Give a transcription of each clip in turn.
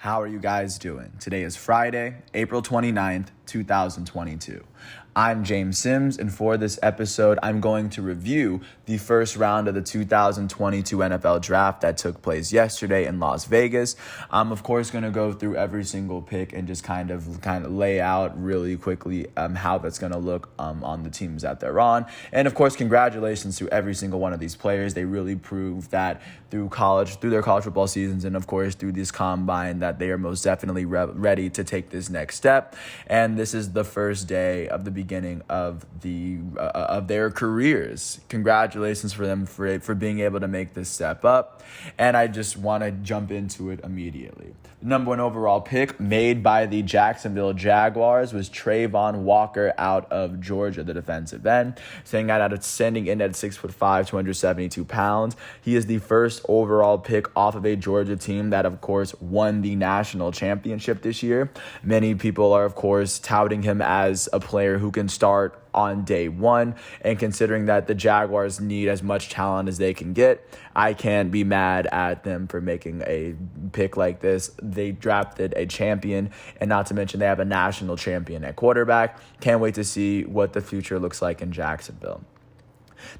How are you guys doing? Today is Friday, April 29th, 2022. I'm James Sims, and for this episode, I'm going to review the first round of the 2022 NFL Draft that took place yesterday in Las Vegas. I'm, of course, going to go through every single pick and just kind of lay out really quickly how that's going to look on the teams that they're on. And, of course, congratulations to every single one of these players. They really proved that through their college football seasons and, of course, through this combine that they are most definitely ready to take this next step. And this is the first day of the beginning of their careers. Congratulations for them for being able to make this step up. And I just want to jump into it immediately. The number one overall pick made by the Jacksonville Jaguars was Quay Walker out of Georgia, the defensive end, sending in at 6'5", 272 pounds. He is the first overall pick off of a Georgia team that, of course, won the national championship this year. Many people are, of course, touting him as a player who can start on day one, and considering that the Jaguars need as much talent as they can get, I can't be mad at them for making a pick like this. They drafted a champion, and not to mention they have a national champion at quarterback. Can't wait to see what the future looks like in Jacksonville.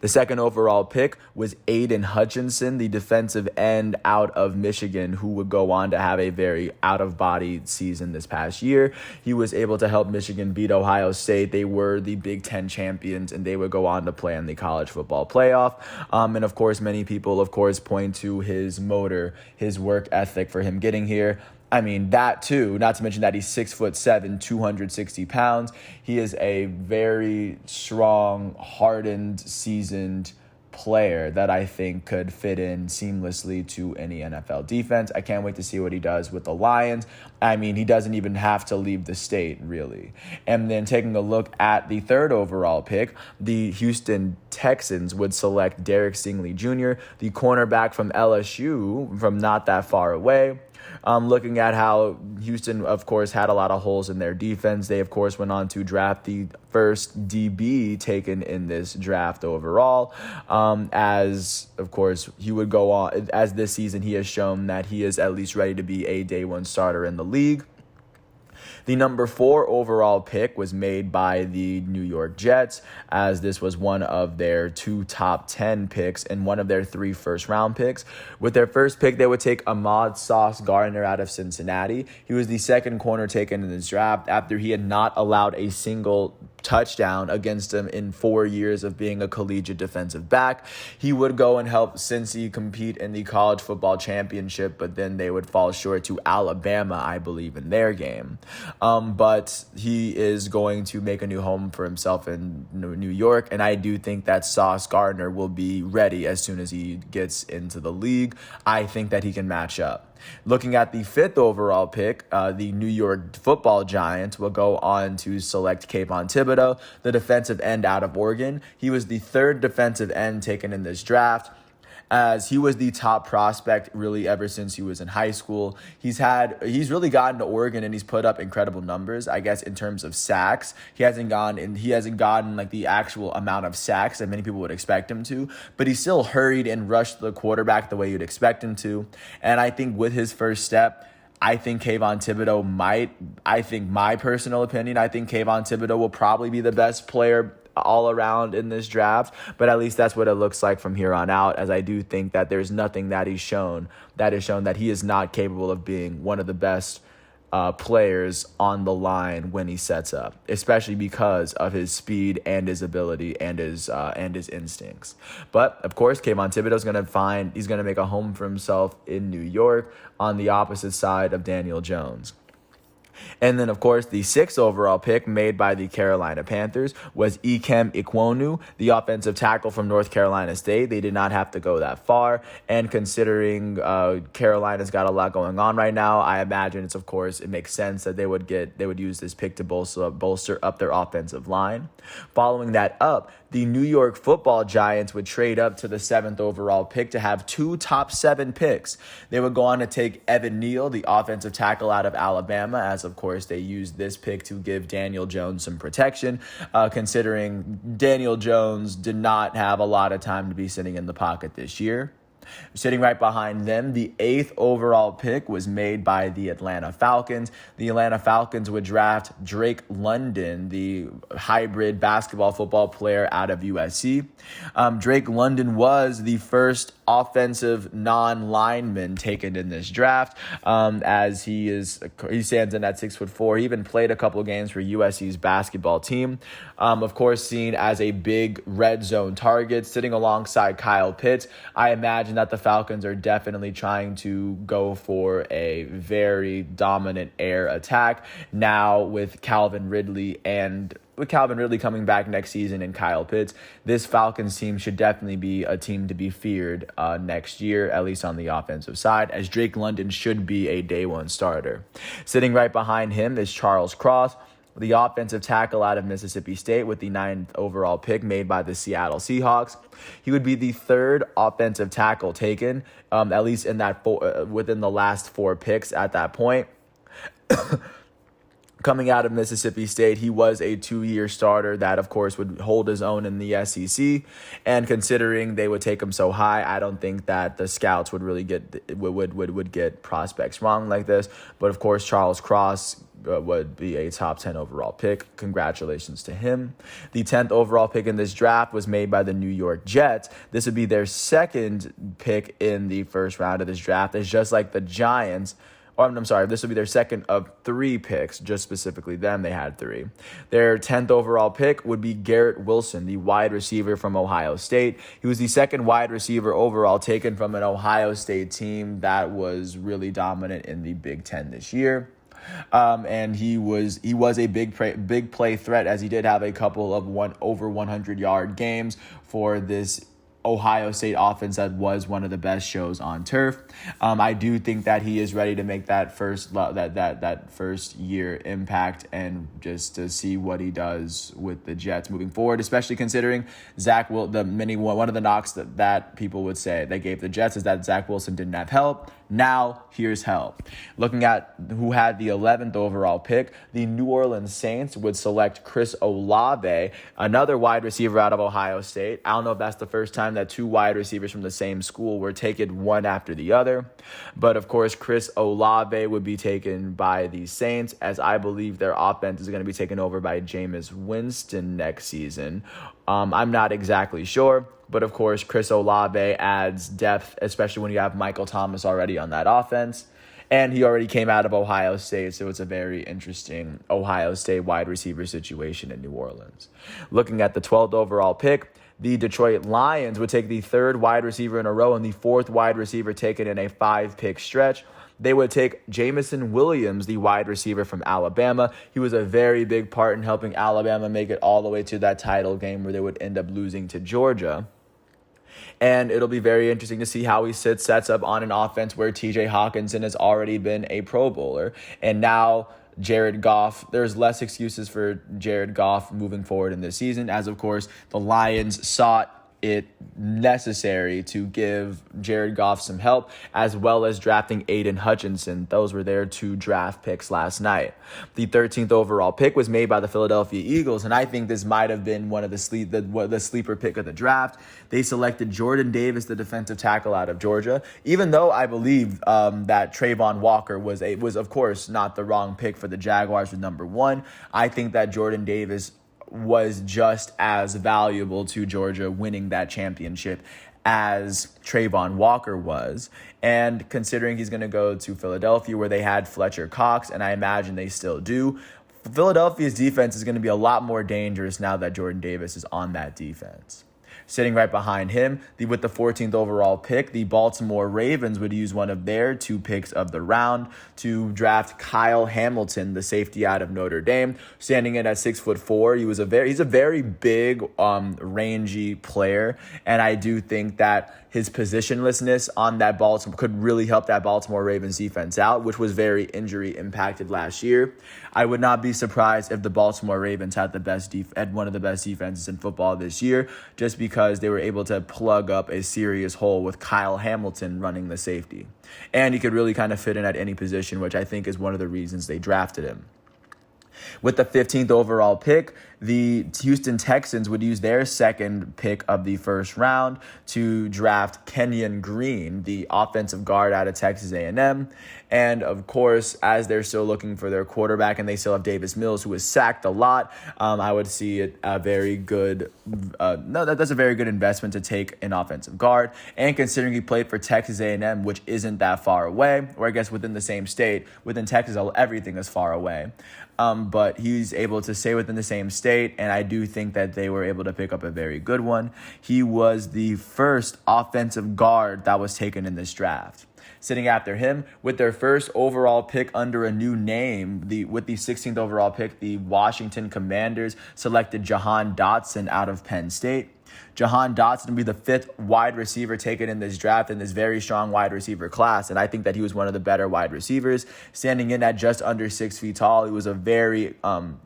The second overall pick was Aiden Hutchinson, the defensive end out of Michigan, who would go on to have a very out-of-body season this past year. He was able to help Michigan beat Ohio State. They were the Big Ten champions, and they would go on to play in the college football playoff. And, of course, many people, of course, point to his motor, his work ethic for him getting here. I mean, that too, not to mention that he's 6'7", 260 pounds. He is a very strong, hardened, seasoned player that I think could fit in seamlessly to any NFL defense. I can't wait to see what he does with the Lions. I mean, he doesn't even have to leave the state, really. And then taking a look at the third overall pick, the Houston Texans would select Derek Singley Jr., the cornerback from LSU, from not that far away. Looking at how Houston, of course, had a lot of holes in their defense. They, of course, went on to draft the first DB taken in this draft overall. As, of course, he would go on. As this season, he has shown that he is at least ready to be a day one starter in the league. The number 4 overall pick was made by the New York Jets, as this was one of their 2 top 10 picks and one of their 3 first-round picks. With their first pick, they would take Ahmad Sauce Gardner out of Cincinnati. He was the second corner taken in this draft after he had not allowed a single touchdown against him in 4 years of being a collegiate defensive back. He would go and help Cincy compete in the college football championship, but then they would fall short to Alabama, I believe, in their game. But he is going to make a new home for himself in New York, and I do think that Sauce Gardner will be ready as soon as he gets into the league. I think that he can match up. Looking at the 5th overall pick, the New York Football Giants will go on to select Kayvon Thibodeaux, the defensive end out of Oregon. He was the 3rd defensive end taken in this draft, as he was the top prospect really ever since he was in high school. He's really gotten to Oregon and he's put up incredible numbers. I guess in terms of sacks, he hasn't gotten like the actual amount of sacks that many people would expect him to, but he still hurried and rushed the quarterback the way you'd expect him to. And I think with his first step, I think Kayvon Thibodeaux my personal opinion, I think Kayvon Thibodeaux will probably be the best player all around in this draft, but at least that's what it looks like from here on out, as I do think that there's nothing that he's shown that has shown that he is not capable of being one of the best players on the line when he sets up, especially because of his speed and his ability and his instincts. But of course, Kayvon Thibodeaux he's gonna make a home for himself in New York on the opposite side of Daniel Jones. And then, of course, the 6th overall pick made by the Carolina Panthers was Echem Equonu, the offensive tackle from North Carolina State. They did not have to go that far. And considering Carolina's got a lot going on right now, I imagine it makes sense that they would use this pick to bolster up their offensive line. Following that up, the New York Football Giants would trade up to the 7th overall pick to have 2 top 7 picks. They would go on to take Evan Neal, the offensive tackle out of Alabama, as of course they used this pick to give Daniel Jones some protection, considering Daniel Jones did not have a lot of time to be sitting in the pocket this year. Sitting right behind them, the 8th overall pick was made by the Atlanta Falcons. The Atlanta Falcons would draft Drake London, the hybrid basketball football player out of USC. Drake London was the first offensive non-lineman taken in this draft, as he stands in at 6'4". He even played a couple of games for USC's basketball team. Of course, seen as a big red zone target, sitting alongside Kyle Pitts. I imagine that the Falcons are definitely trying to go for a very dominant air attack now with Calvin Ridley coming back next season and Kyle Pitts. This Falcons team should definitely be a team to be feared next year, at least on the offensive side, as Drake London should be a day one starter. Sitting right behind him is Charles Cross, the offensive tackle out of Mississippi State, with the 9th overall pick made by the Seattle Seahawks. He would be the 3rd offensive tackle taken, at least in that within the last 4 picks at that point. Coming out of Mississippi State, he was a 2-year starter that, of course, would hold his own in the SEC. And considering they would take him so high, I don't think that the scouts would really get prospects wrong like this. But of course, Charles Cross would be a top 10 overall pick. Congratulations to him. The 10th overall pick in this draft was made by the New York Jets. This would be their 2nd pick in the first round of this draft. It's just like the Giants. This would be their 2nd of 3 picks, just specifically them. They had 3. Their 10th overall pick would be Garrett Wilson, the wide receiver from Ohio State. He was the 2nd wide receiver overall taken from an Ohio State team that was really dominant in the Big Ten this year. And he was a big play threat, as he did have a couple of over 100-yard games for this Ohio State offense that was one of the best shows on turf. I do think that he is ready to make that first year impact, and just to see what he does with the Jets moving forward, especially considering one of the knocks that people would say they gave the Jets is that Zach Wilson didn't have help. Now, here's help. Looking at who had the 11th overall pick, the New Orleans Saints would select Chris Olave, another wide receiver out of Ohio State. I don't know if that's the first time that 2 wide receivers from the same school were taken one after the other. But, of course, Chris Olave would be taken by the Saints, as I believe their offense is going to be taken over by Jameis Winston next season. I'm not exactly sure. But, of course, Chris Olave adds depth, especially when you have Michael Thomas already on that offense. And he already came out of Ohio State, so it's a very interesting Ohio State wide receiver situation in New Orleans. Looking at the 12th overall pick, the Detroit Lions would take the 3rd wide receiver in a row and the 4th wide receiver taken in a 5-pick stretch. They would take Jamison Williams, the wide receiver from Alabama. He was a very big part in helping Alabama make it all the way to that title game where they would end up losing to Georgia. And it'll be very interesting to see how he sets up on an offense where TJ Hawkinson has already been a Pro Bowler. And now Jared Goff, there's less excuses for Jared Goff moving forward in this season, as, of course, the Lions sought it necessary to give Jared Goff some help, as well as drafting Aiden Hutchinson. Those were their 2 draft picks last night. The 13th overall pick was made by the Philadelphia Eagles, and I think this might have been one of the sleeper pick of the draft. They selected Jordan Davis, the defensive tackle out of Georgia, even though I believe that Trayvon Walker was of course not the wrong pick for the Jaguars with number 1. I think that Jordan Davis was just as valuable to Georgia winning that championship as Trayvon Walker was. And considering he's going to go to Philadelphia, where they had Fletcher Cox, and I imagine they still do, Philadelphia's defense is going to be a lot more dangerous now that Jordan Davis is on that defense. Sitting right behind him, with the 14th overall pick, the Baltimore Ravens would use one of their 2 picks of the round to draft Kyle Hamilton, the safety out of Notre Dame, standing in at 6'4". He's a very big, rangy player, and I do think that his positionlessness on that Baltimore could really help that Baltimore Ravens defense out, which was very injury impacted last year. I would not be surprised if the Baltimore Ravens had one of the best defenses in football this year, just because they were able to plug up a serious hole with Kyle Hamilton running the safety. And he could really kind of fit in at any position, which I think is one of the reasons they drafted him. With the 15th overall pick, the Houston Texans would use their second pick of the first round to draft Kenyon Green, the offensive guard out of Texas A&M. And of course, as they're still looking for their quarterback and they still have Davis Mills, who is sacked a lot, I would see it a very good, that's a very good investment to take an offensive guard. And considering he played for Texas A&M, which isn't that far away, or I guess within the same state, within Texas, everything is far away. But he's able to stay within the same state, and I do think that they were able to pick up a very good one. He was the first offensive guard that was taken in this draft. Sitting after him, with their first overall pick under a new name, with the 16th overall pick, the Washington Commanders selected Jahan Dotson out of Penn State. Jahan Dotson will be the fifth wide receiver taken in this draft in this very strong wide receiver class. And I think that he was one of the better wide receivers, standing in at just under 6 feet tall. He was a very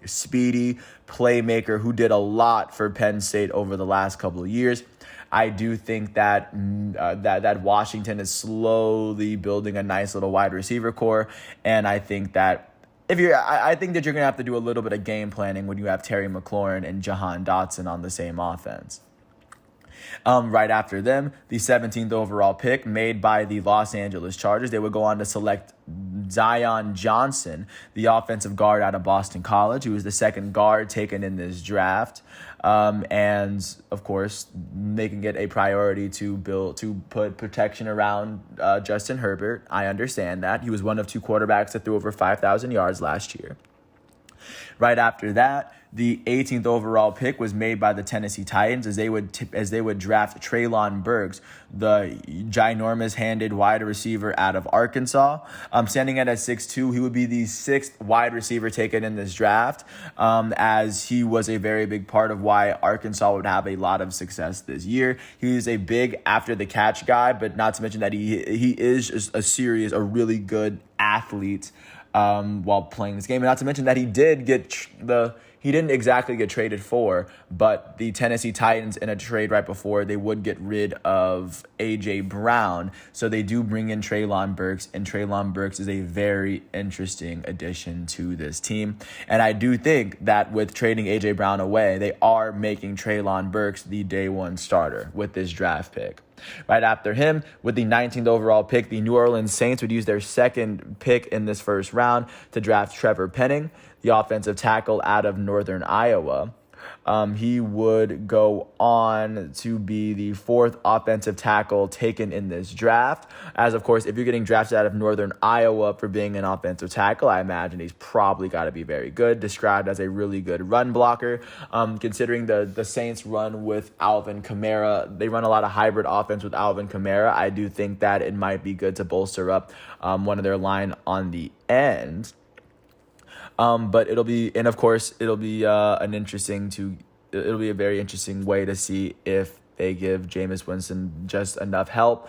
speedy playmaker who did a lot for Penn State over the last couple of years. I do think that that Washington is slowly building a nice little wide receiver core. And I think that I think that you're going to have to do a little bit of game planning when you have Terry McLaurin and Jahan Dotson on the same offense. Right after them, the 17th overall pick made by the Los Angeles Chargers, they would go on to select Zion Johnson, the offensive guard out of Boston College, who was the second guard taken in this draft. And of course, making it a priority to put protection around Justin Herbert. I understand that. He was one of two quarterbacks that threw over 5,000 yards last year. Right after that, the 18th overall pick was made by the Tennessee Titans as they would draft Treylon Burks, the ginormous-handed wide receiver out of Arkansas. Standing at 6'2", he would be the sixth wide receiver taken in this draft, as he was a very big part of why Arkansas would have a lot of success this year. He is a big after-the-catch guy, but not to mention that he is just a really good athlete while playing this game. And not to mention that he didn't exactly get traded for, but the Tennessee Titans in a trade right before, they would get rid of A.J. Brown. So they do bring in Treylon Burks, and Treylon Burks is a very interesting addition to this team. And I do think that with trading A.J. Brown away, they are making Treylon Burks the day one starter with this draft pick. Right after him, with the 19th overall pick, the New Orleans Saints would use their second pick in this first round to draft Trevor Penning, the offensive tackle out of Northern Iowa. He would go on to be the fourth offensive tackle taken in this draft. As, of course, if you're getting drafted out of Northern Iowa for being an offensive tackle, I imagine he's probably got to be very good, described as a really good run blocker. Considering the Saints run with Alvin Kamara, they run a lot of hybrid offense with Alvin Kamara. I do think that it might be good to bolster up one of their line on the end. But it'll be a very interesting way to see if they give Jameis Winston just enough help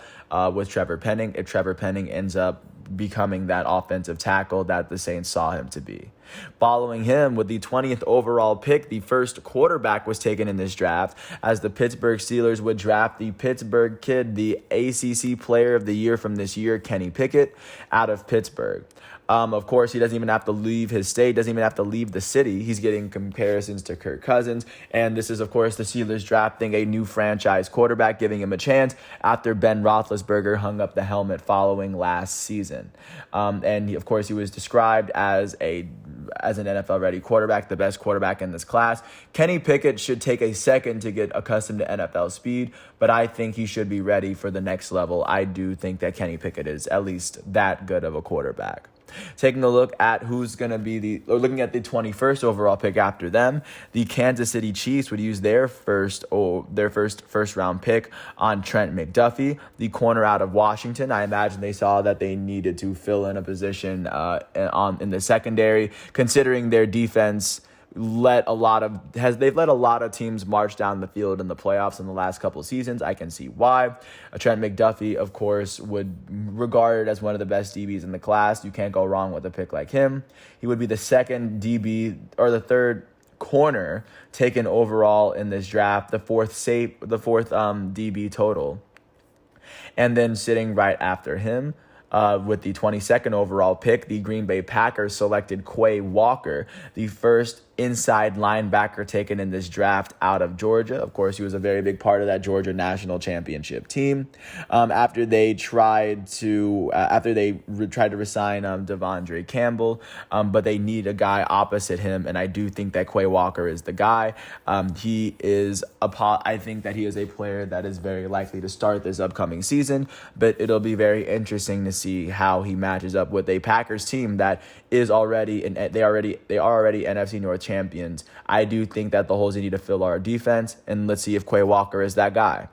with Trevor Penning, if Trevor Penning ends up becoming that offensive tackle that the Saints saw him to be. Following him, with the 20th overall pick, the first quarterback was taken in this draft, as the Pittsburgh Steelers would draft the Pittsburgh kid, the ACC Player of the Year from this year, Kenny Pickett, out of Pittsburgh. Of course, he doesn't even have to leave his state, doesn't even have to leave the city. He's getting comparisons to Kirk Cousins. And this is, of course, the Steelers drafting a new franchise quarterback, giving him a chance after Ben Roethlisberger hung up the helmet following last season. And, of course, he was described as an NFL-ready quarterback, the best quarterback in this class. Kenny Pickett should take a second to get accustomed to NFL speed, but I think he should be ready for the next level. I do think that Kenny Pickett is at least that good of a quarterback. Taking a look at looking at the 21st overall pick after them, the Kansas City Chiefs would use their first round pick on Trent McDuffie, the corner out of Washington. I imagine they saw that they needed to fill in a position in the secondary, considering their defense they've let a lot of teams march down the field in the playoffs in the last couple of seasons. I can see why. Trent McDuffie, of course, would regarded as one of the best DBs in the class. You can't go wrong with a pick like him. He would be the second DB or the third corner taken overall in this draft, the fourth DB total. And then sitting right after him, With the 22nd overall pick, the Green Bay Packers selected Quay Walker, the first inside linebacker taken in this draft out of Georgia. Of course, he was a very big part of that Georgia national championship team. After they tried to resign Devondre Campbell, but they need a guy opposite him, and I do think that Quay Walker is the guy. I think that he is a player that is very likely to start this upcoming season, but it'll be very interesting to see how he matches up with a Packers team that is already they are already NFC North champions. I do think that the holes they need to fill are defense, and let's see if Quay Walker is that guy.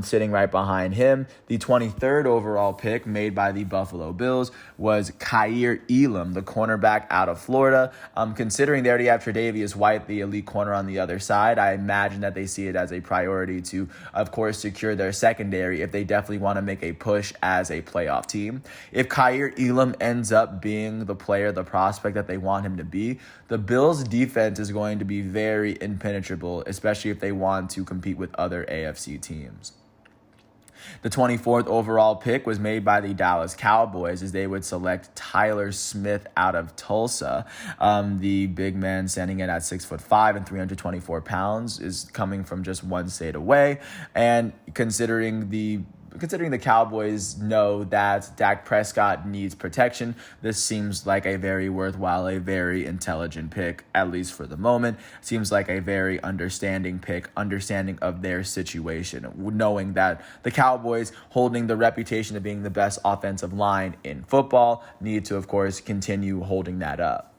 Sitting right behind him, the 23rd overall pick made by the Buffalo Bills was Kair Elam, the cornerback out of Florida. Considering they already have Tre'Davious White, the elite corner on the other side, I imagine that they see it as a priority to, of course, secure their secondary if they definitely want to make a push as a playoff team. If Kair Elam ends up being the player, the prospect that they want him to be, the Bills' defense is going to be very impenetrable, especially if they want to compete with other AFC teams. The 24th overall pick was made by the Dallas Cowboys as they would select Tyler Smith out of Tulsa. The big man standing in at 6'5" and 324 pounds is coming from just one state away. And considering the Cowboys know that Dak Prescott needs protection, this seems like a very worthwhile, a very intelligent pick, at least for the moment. Seems like a very understanding pick, understanding of their situation, knowing that the Cowboys, holding the reputation of being the best offensive line in football, need to, of course, continue holding that up.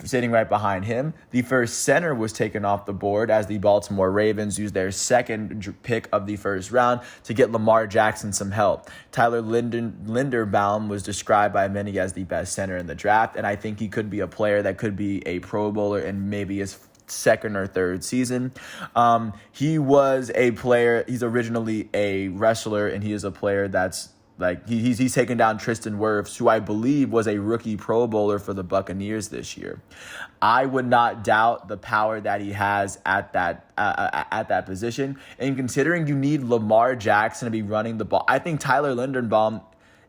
Sitting right behind him, the first center was taken off the board as the Baltimore Ravens used their second pick of the first round to get Lamar Jackson some help. Tyler Linderbaum was described by many as the best center in the draft, and I think he could be a player that could be a Pro Bowler in maybe his second or third season. He was a player, he's originally a wrestler, and he is a player that's he's taken down Tristan Wirfs, who I believe was a rookie Pro Bowler for the Buccaneers this year. I would not doubt the power that he has at that position. And considering you need Lamar Jackson to be running the ball, I think Tyler Linderbaum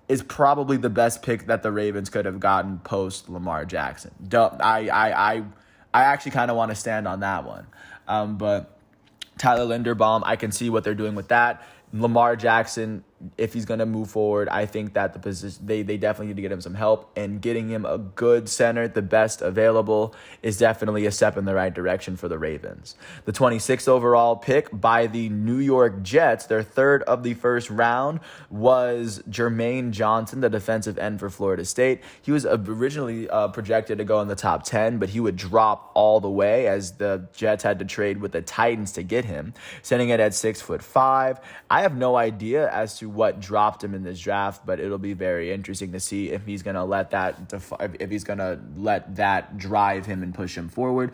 is probably the best pick that the Ravens could have gotten post Lamar Jackson. I actually kind of want to stand on that one. But Tyler Linderbaum, I can see what they're doing with that. Lamar Jackson, if he's going to move forward, I think that the position they definitely need to get him some help, and getting him a good center, the best available, is definitely a step in the right direction for the Ravens. The 26th overall pick by the New York Jets, their third of the first round, was Jermaine Johnson, the defensive end for Florida State. He was originally projected to go in the top 10, but he would drop all the way as the Jets had to trade with the Titans to get him, sending it at 6'5". I have no idea as to what dropped him in this draft, but it'll be very interesting to see if he's going to let that drive him and push him forward.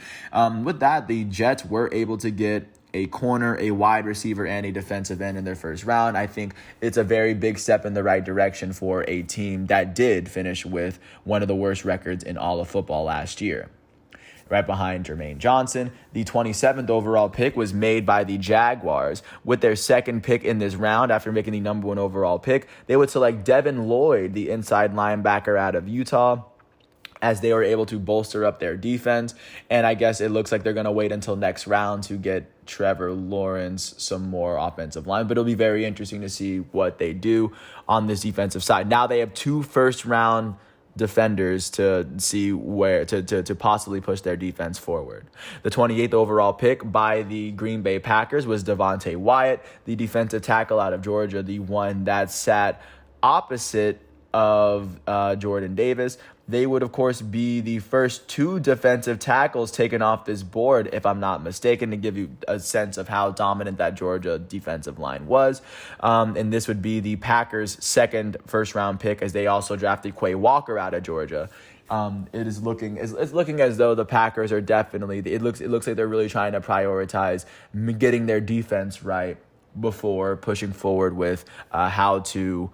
With that, the Jets were able to get a corner, a wide receiver, and a defensive end in their first round. I think it's a very big step in the right direction for a team that did finish with one of the worst records in all of football last year. Right behind Jermaine Johnson, the 27th overall pick was made by the Jaguars. With their second pick in this round, after making the number one overall pick, they would select Devin Lloyd, the inside linebacker out of Utah, as they were able to bolster up their defense. And I guess it looks like they're going to wait until next round to get Trevor Lawrence some more offensive line. But it'll be very interesting to see what they do on this defensive side. Now they have two first-round defenders to see where to possibly push their defense forward. The 28th overall pick by the Green Bay Packers was Devonte Wyatt, the defensive tackle out of Georgia, the one that sat opposite of Jordan Davis. They would, of course, be the first two defensive tackles taken off this board, if I'm not mistaken, to give you a sense of how dominant that Georgia defensive line was. And this would be the Packers' second first-round pick, as they also drafted Quay Walker out of Georgia. It's looking as though the Packers are definitely, it looks like they're really trying to prioritize getting their defense right before pushing forward with how to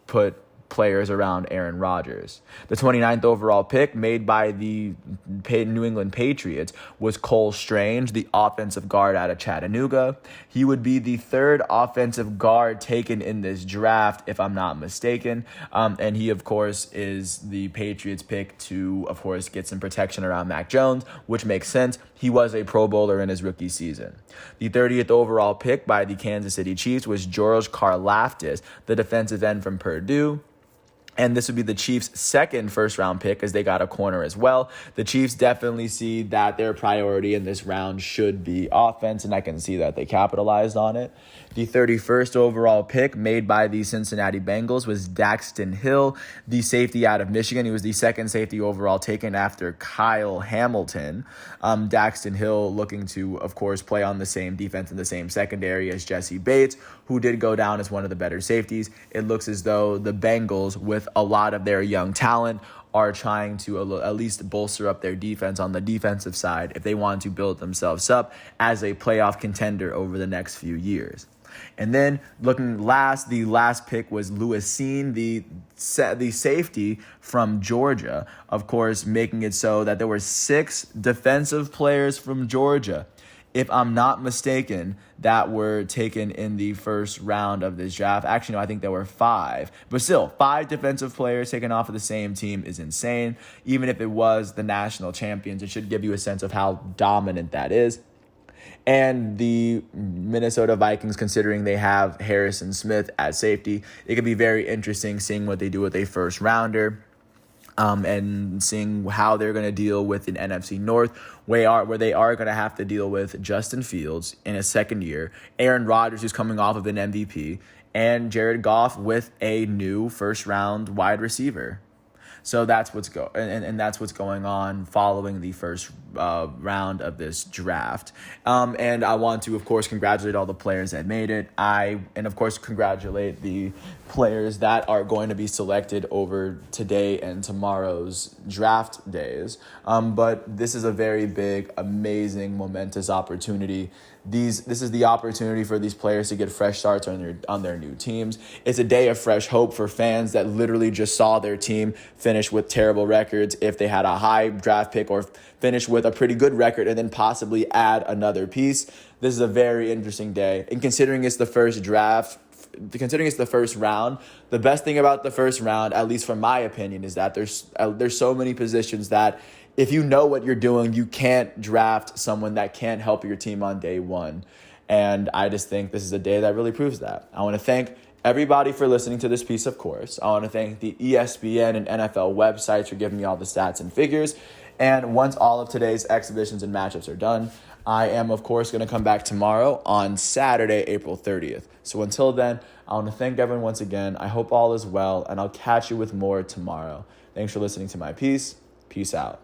put players around Aaron Rodgers. The 29th overall pick made by the New England Patriots was Cole Strange, the offensive guard out of Chattanooga. He would be the third offensive guard taken in this draft, if I'm not mistaken. And he, of course, is the Patriots pick to, of course, get some protection around Mac Jones, which makes sense. He was a Pro Bowler in his rookie season. The 30th overall pick by the Kansas City Chiefs was George Karlaftis, the defensive end from Purdue. And this would be the Chiefs' second first-round pick as they got a corner as well. The Chiefs definitely see that their priority in this round should be offense, and I can see that they capitalized on it. The 31st overall pick made by the Cincinnati Bengals was Daxton Hill, the safety out of Michigan. He was the second safety overall taken after Kyle Hamilton. Daxton Hill looking to, of course, play on the same defense in the same secondary as Jesse Bates, who did go down as one of the better safeties. It looks as though the Bengals, with a lot of their young talent, are trying to at least bolster up their defense on the defensive side if they want to build themselves up as a playoff contender over the next few years. And then looking last, the last pick was Lewis Seen, the safety from Georgia, of course, making it so that there were 6 defensive players from Georgia, if I'm not mistaken, that were taken in the first round of this draft. Actually, no, I think there were 5. But still, 5 defensive players taken off of the same team is insane. Even if it was the national champions, it should give you a sense of how dominant that is. And the Minnesota Vikings, considering they have Harrison Smith at safety, it could be very interesting seeing what they do with a first rounder. And seeing how they're going to deal with an NFC North where they are going to have to deal with Justin Fields in his second year, Aaron Rodgers, who's coming off of an MVP, and Jared Goff with a new first-round wide receiver. So that's what's that's what's going on following the first round of this draft. And I want to, of course, congratulate all the players that made it. And of course, congratulate the players that are going to be selected over today and tomorrow's draft days. But this is a very big, amazing, momentous opportunity. This is the opportunity for these players to get fresh starts on their new teams. It's a day of fresh hope for fans that literally just saw their team finish with terrible records if they had a high draft pick, or finish with a pretty good record and then possibly add another piece. This is a very interesting day. And considering it's the first round, the best thing about the first round, at least from my opinion, is that there's so many positions that if you know what you're doing, you can't draft someone that can't help your team on day one. And I just think this is a day that really proves that. I want to thank everybody for listening to this piece, of course. I want to thank the ESPN and NFL websites for giving me all the stats and figures. And once all of today's exhibitions and matchups are done, I am, of course, going to come back tomorrow on Saturday, April 30th. So until then, I want to thank everyone once again. I hope all is well, and I'll catch you with more tomorrow. Thanks for listening to my piece. Peace out.